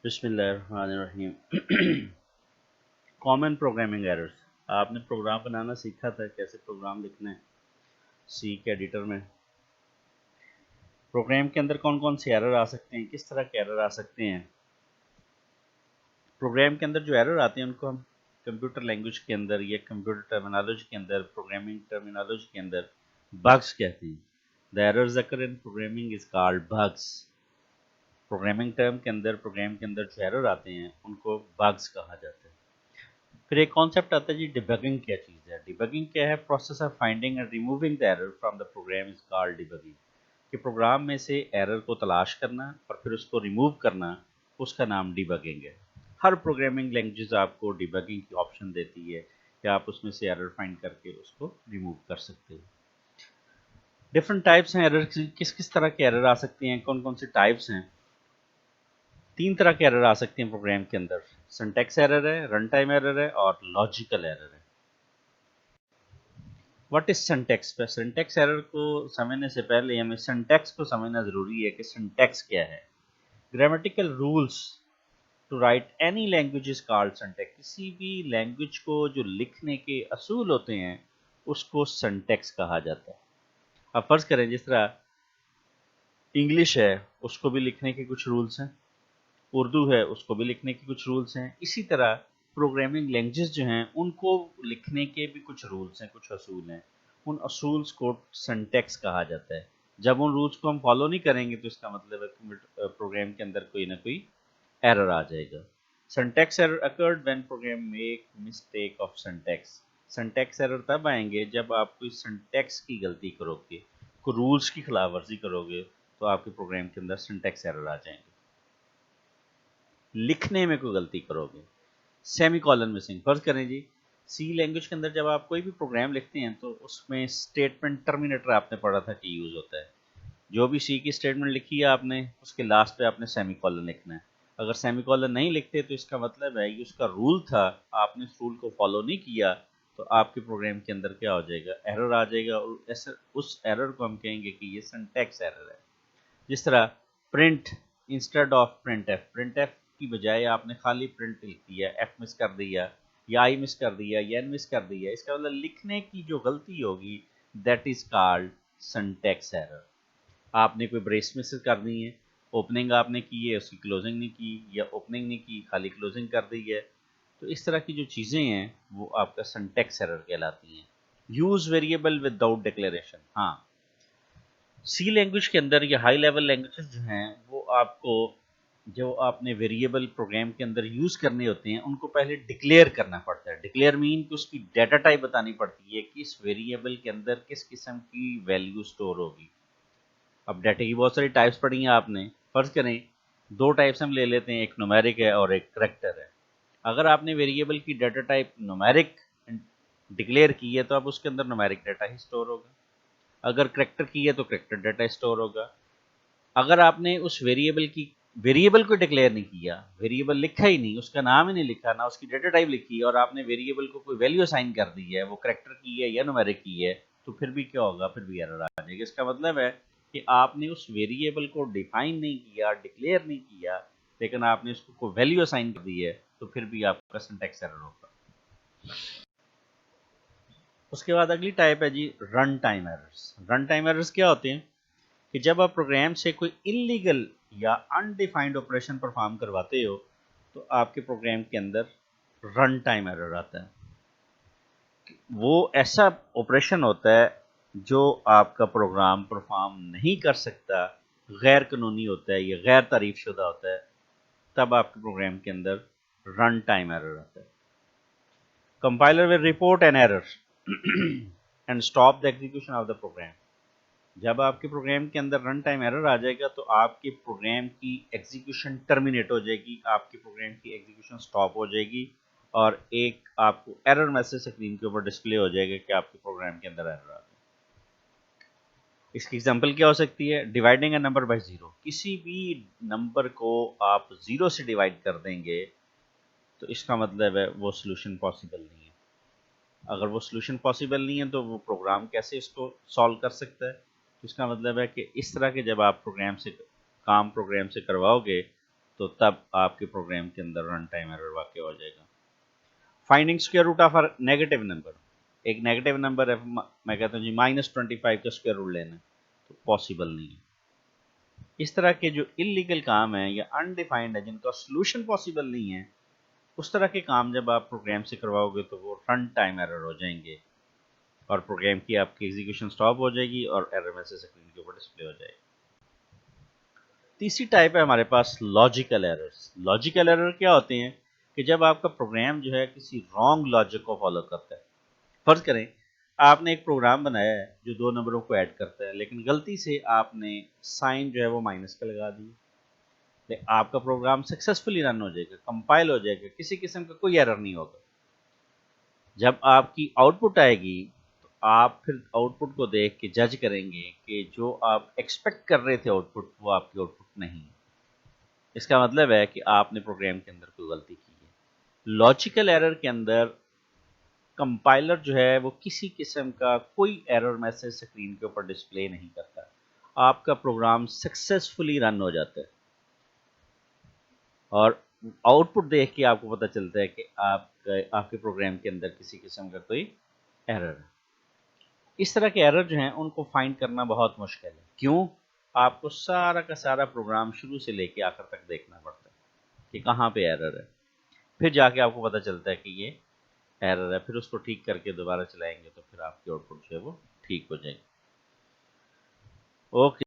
बिस्मिल्लाहिर्रहमानिर्रहीम। Common programming errors. आपने programme बनाना सीखा था, कैसे प्रोग्राम लिखना है सी के एडिटर में। प्रोग्राम के अंदर कौन कौन से एरर आ सकते हैं, किस तरह के एरर आ सकते हैं। प्रोग्राम के अंदर जो एरर आते हैं उनको हम कंप्यूटर लैंग्वेज के अंदर या कंप्यूटर टर्मिनोलॉजी के अंदर, प्रोग्रामिंग टर्मिनोलॉजी के अंदर बग्स कहते हैं। The errors occur in programming is called bugs. Programming term के अंदर, प्रोग्राम के अंदर जो एरर आते हैं उनको बग्स कहा जाता है। फिर एक कॉन्सेप्ट आता है जी, डिबगिंग क्या चीज़ है। डिबगिंग क्या है? Process of finding and removing the error from the program is called debugging. कि प्रोग्राम में से एरर को तलाश करना और फिर उसको रिमूव करना, उसका नाम डिबगिंग है। हर प्रोग्रामिंग लैंग्वेज आपको डिबगिंग की ऑप्शन देती है कि आप उसमें से एरर फाइंड करके उसको रिमूव कर सकते हो। डिफरेंट टाइप्स हैं एरर की। किस किस तरह के एरर आ सकते हैं, कौन कौन से टाइप्स हैं? 3 तरह के एरर आ सकते हैं प्रोग्राम के अंदर। सिंटैक्स एरर है, रन टाइम एरर है और लॉजिकल एरर है। What is syntax? पे सिंटैक्स एरर को समझने से पहले हमें सिंटैक्स को समझना जरूरी है कि सिंटैक्स क्या है। Grammatical rules to write any language is called syntax. किसी भी लैंग्वेज को जो लिखने के असूल होते हैं उसको सिंटैक्स कहा जाता है। अब फर्ज करें जिस तरह इंग्लिश है उसको भी लिखने के कुछ रूल्स हैं, उर्दू है उसको भी लिखने के कुछ रूल्स हैं, इसी तरह प्रोग्रामिंग लैंग्वेजेस जो हैं उनको लिखने के भी कुछ रूल्स हैं, कुछ असूल हैं। उन असूल्स को सिंटैक्स कहा जाता है। जब उन रूल्स को हम फॉलो नहीं करेंगे तो इसका मतलब है कि प्रोग्राम के अंदर कोई ना कोई एरर आ जाएगा। Syntax error occurred when program make mistake of syntax. Syntax error तब आएंगे जब आप कोई सिंटैक्स की गलती करोगे, कोई रूल्स की खिलाफ वर्जी करोगे, तो आपके प्रोग्राम के अंदर सिंटैक्स एरर आ जाएंगे। लिखने में कोई गलती करोगे, सेमी कॉलन मिसिंग। फर्ज करें जी, सी लैंग्वेज के अंदर जब आप कोई भी प्रोग्राम लिखते हैं तो उसमें स्टेटमेंट टर्मिनेटर आपने पढ़ा था कि यूज होता है। जो भी सी की स्टेटमेंट लिखी है आपने, उसके लास्ट पे आपने सेमी कॉलन लिखना है। अगर सेमी कॉलन नहीं लिखते तो इसका मतलब है कि उसका रूल था, आपने उस रूल को फॉलो नहीं किया, तो आपके प्रोग्राम के अंदर क्या हो जाएगा? एरर आ जाएगा। और ऐसे उस एरर को हम कहेंगे कि ये सिंटैक्स एरर है। जिस तरह print instead of print F, print F की बजाय आपने खाली प्रिंट लिख दिया, एफ मिस कर दिया या आई मिस कर दिया या एन मिस कर दिया, इसका मतलब लिखने की जो गलती होगी that is called syntax error. आपने कोई ब्रेस मिस कर दी है, ओपनिंग आपने की है उसकी क्लोजिंग नहीं की, या ओपनिंग नहीं की खाली क्लोजिंग कर दी है, तो इस तरह की जो चीज़ें हैं वो आपका सिंटैक्स एरर कहलाती हैं। Use variable without declaration. हाँ, सी लैंग्वेज के अंदर या हाई लेवल लैंग्वेजेस जो हैं वो आपको, जो आपने वेरिएबल प्रोग्राम के अंदर यूज करने होते हैं उनको पहले डिक्लेयर करना पड़ता है। डिक्लेयर मीन कि उसकी डाटा टाइप बतानी पड़ती है कि इस वेरिएबल के अंदर किस किस्म की वैल्यू स्टोर होगी। अब डाटा की बहुत सारी टाइप्स पढ़ी हैं आपने। फर्ज करें 2 टाइप्स हम ले लेते हैं, एक न्यूमेरिक है और एक करैक्टर है। अगर आपने वेरिएबल की डाटा टाइप न्यूमेरिक डिक्लेयर की है तो अब उसके अंदर न्यूमेरिक डाटा ही स्टोर होगा। अगर करैक्टर की है तो करैक्टर डाटा स्टोर होगा। अगर आपने उस वेरिएबल को डिक्लेयर नहीं किया, वेरिएबल लिखा ही नहीं, उसका नाम ही नहीं लिखा, ना उसकी डाटा टाइप लिखी है, और आपने वेरिएबल को कोई वैल्यू असाइन कर दी है, वो करैक्टर की है या न्यूमेरिक की है, तो फिर भी क्या होगा? फिर भी एरर आ जाएगा। इसका मतलब है कि आपने उस वेरिएबल को डिफाइन नहीं किया, डिक्लेयर नहीं किया, लेकिन आपने उसको कोई वैल्यू असाइन कर दी है, तो फिर भी आपका सिंटैक्स एरर होगा। उसके बाद अगली टाइप है जी, run time errors. Run time errors क्या होते हैं? कि जब आप प्रोग्राम से कोई इलीगल या अनडिफाइंड ऑपरेशन परफॉर्म करवाते हो तो आपके प्रोग्राम के अंदर रन टाइम एरर आता है। वो ऐसा ऑपरेशन होता है जो आपका प्रोग्राम परफॉर्म नहीं कर सकता, गैर कानूनी होता है या गैर तारीफ शुदा होता है, तब आपके प्रोग्राम के अंदर रन टाइम एरर आता है। Compiler will report an error and stop the execution of the program. जब आपके प्रोग्राम के अंदर रन टाइम एरर आ जाएगा तो आपके प्रोग्राम की एग्जीक्यूशन टर्मिनेट हो जाएगी, आपके प्रोग्राम की एग्जीक्यूशन स्टॉप हो जाएगी, और एक आपको एरर मैसेज स्क्रीन के ऊपर डिस्प्ले हो जाएगा कि आपके प्रोग्राम के अंदर एरर आ गया। इसकी एग्जांपल क्या हो सकती है? Dividing a number by zero. किसी भी नंबर को आप जीरो से डिवाइड कर देंगे तो इसका मतलब है वो सोल्यूशन पॉसिबल नहीं है। अगर वो सोल्यूशन पॉसिबल नहीं है तो वो प्रोग्राम कैसे इसको सॉल्व कर सकता है? तो इसका मतलब है कि इस तरह के जब आप प्रोग्राम से करवाओगे तो तब आपके प्रोग्राम के अंदर रन टाइम एरर वाक़ हो जाएगा। Finding square root of negative number, एक नेगेटिव नंबर है, मैं कहता हूँ जी -25 का स्क्वायर रूट लेना, तो पॉसिबल नहीं है। इस तरह के जो इलीगल काम है या अनडिफाइंड है, जिनका सोल्यूशन पॉसिबल नहीं है, उस तरह के काम जब आप प्रोग्राम से करवाओगे तो वो रन टाइम एरर हो जाएंगे और प्रोग्राम की आपकी एग्जीक्यूशन स्टॉप हो जाएगी और एरर मैसेज स्क्रीन के ऊपर डिस्प्ले हो जाएगी। तीसरी टाइप है हमारे पास लॉजिकल एरर्स। लॉजिकल एरर क्या होते हैं कि जब आपका प्रोग्राम जो है किसी रॉन्ग लॉजिक को फॉलो करता है। फर्ज करें आपने एक प्रोग्राम बनाया है जो 2 नंबरों को ऐड करता है, लेकिन गलती से आपने साइन जो है वो माइनस का लगा दिया, आपका प्रोग्राम सक्सेसफुली रन हो जाएगा, कंपाइल हो जाएगा, किसी किस्म का कोई एरर नहीं होगा। जब आपकी आउटपुट आएगी तो आप फिर आउटपुट को देख के जज करेंगे कि जो आप एक्सपेक्ट कर रहे थे आउटपुट, वो आपकी आउटपुट नहीं है। इसका मतलब है कि आपने प्रोग्राम के अंदर कोई गलती की है। लॉजिकल एरर के अंदर कंपाइलर जो है वो किसी किस्म का कोई एरर मैसेज स्क्रीन के ऊपर डिस्प्ले नहीं करता, आपका प्रोग्राम सक्सेसफुली रन हो जाता है और आउटपुट देख के आपको पता चलता है कि आपके प्रोग्राम के अंदर किसी किस्म का कोई एरर है। इस तरह के एरर जो हैं उनको फाइंड करना बहुत मुश्किल है। क्यों? आपको सारा का सारा प्रोग्राम शुरू से लेके आखिर तक देखना पड़ता है कि कहाँ पे एरर है, फिर जाके आपको पता चलता है कि ये एरर है, फिर उसको ठीक करके दोबारा चलाएंगे तो फिर आपकी आउटपुट जो है वो ठीक हो जाएगी। ओके।